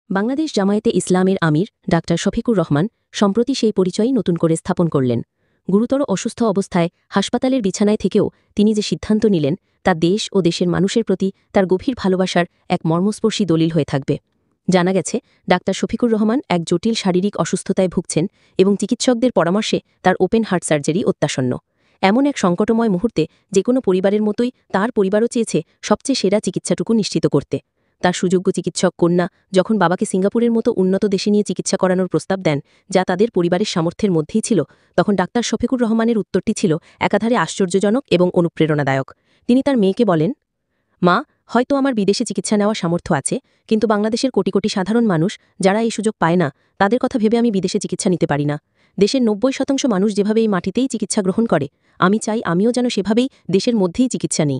বাংলাদেশ জামায়াতে ইসলামের আমির ডাক্তার শফিকুর রহমান সম্প্রতি সেই পরিচয়ই নতুন করে স্থাপন করলেন। গুরুতর অসুস্থ অবস্থায় হাসপাতালের বিছানায় থেকেও তিনি যে সিদ্ধান্ত নিলেন তা দেশ ও দেশের মানুষের প্রতি তার গভীর ভালোবাসার এক মর্মস্পর্শী দলিল হয়ে থাকবে। জানা গেছে, ডাক্তার শফিকুর রহমান এক জটিল শারীরিক অসুস্থতায় ভুগছেন এবং চিকিৎসকদের পরামর্শে তার ওপেন হার্ট সার্জারি অত্যাসন্ন। এমন এক সংকটময় মুহূর্তে যে কোনো পরিবারের মতোই তার পরিবারও চেয়েছে সবচেয়ে সেরা চিকিৎসাটুকু নিশ্চিত করতে। তার সুযোগ্য চিকিৎসক কন্যা যখন বাবাকে সিঙ্গাপুরের মতো উন্নত দেশে নিয়ে চিকিৎসা করানোর প্রস্তাব দেন, যা তাদের পরিবারের সামর্থ্যের মধ্যেই ছিল, তখন ডাক্তার শফিকুর রহমানের উত্তরটি ছিল একাধারে আশ্চর্যজনক এবং অনুপ্রেরণাদায়ক। তিনি তার মেয়েকে বলেন, মা, হয়তো আমার বিদেশে চিকিৎসা নেওয়া সামর্থ্য আছে, কিন্তু বাংলাদেশের কোটি কোটি সাধারণ মানুষ যারা এই সুযোগ পায় না, তাদের কথা ভেবে আমি বিদেশে চিকিৎসা নিতে পারি না। দেশের ৯০% মানুষ যেভাবে এই মাটিতেই চিকিৎসা গ্রহণ করে, আমি চাই আমিও যেন সেভাবেই দেশের মধ্যেই চিকিৎসা নিই।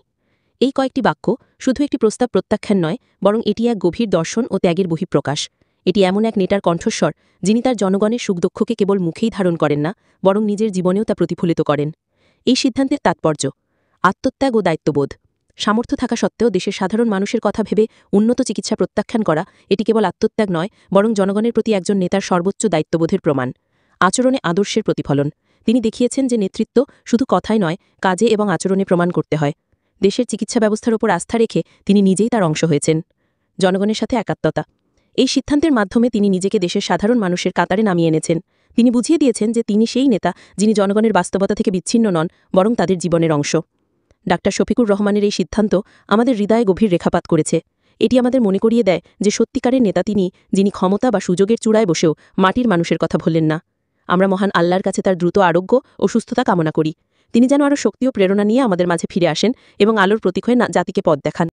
এই কয়েকটি বাক্য শুধু একটি প্রস্তাব প্রত্যাখ্যান নয়, বরং এটি এক গভীর দর্শন ও ত্যাগের বহিঃপ্রকাশ। এটি এমন এক নেতার কণ্ঠস্বর যিনি তার জনগণের সুখ-দুঃখকে কেবল মুখেই ধারণ করেন না, বরং নিজের জীবনেও তা প্রতিফলিত করেন। এই সিদ্ধান্তের তাৎপর্য আত্মত্যাগ ও দায়িত্ববোধ। সামর্থ্য থাকা সত্ত্বেও দেশের সাধারণ মানুষের কথা ভেবে উন্নত চিকিৎসা প্রত্যাখ্যান করা এটি কেবল আত্মত্যাগ নয়, বরং জনগণের প্রতি একজন নেতার সর্বোচ্চ দায়িত্ববোধের প্রমাণ। আচরণে আদর্শের প্রতিফলন। তিনি দেখিয়েছেন যে নেতৃত্ব শুধু কথায় নয়, কাজে এবং আচরণে প্রমাণ করতে হয়। দেশের চিকিৎসা ব্যবস্থার উপর আস্থা রেখে তিনি নিজেই তার অংশ হয়েছেন। জনগণের সাথে একাত্মতা। এই সিদ্ধান্তের মাধ্যমে তিনি নিজেকে দেশের সাধারণ মানুষের কাতারে নামিয়ে এনেছেন। তিনি বুঝিয়ে দিয়েছেন যে তিনি সেই নেতা যিনি জনগণের বাস্তবতা থেকে বিচ্ছিন্ন নন, বরং তাদের জীবনের অংশ। ডাক্তার শফিকুর রহমানের এই সিদ্ধান্ত আমাদের হৃদয়ে গভীর রেখাপাত করেছে। এটি আমাদের মনে করিয়ে দেয় যে সত্যিকারের নেতা তিনি, যিনি ক্ষমতা বা সুযোগের চূড়ায় বসেও মাটির মানুষের কথা ভোলেন না। আমরা মহান আল্লাহর কাছে তার দ্রুত আরোগ্য ও সুস্থতা কামনা করি। তিনি যেন আরও শক্তি ও প্রেরণা নিয়ে আমাদের মাঝে ফিরে আসেন এবং আলোর প্রতীক হয়ে জাতিকে পথ দেখান।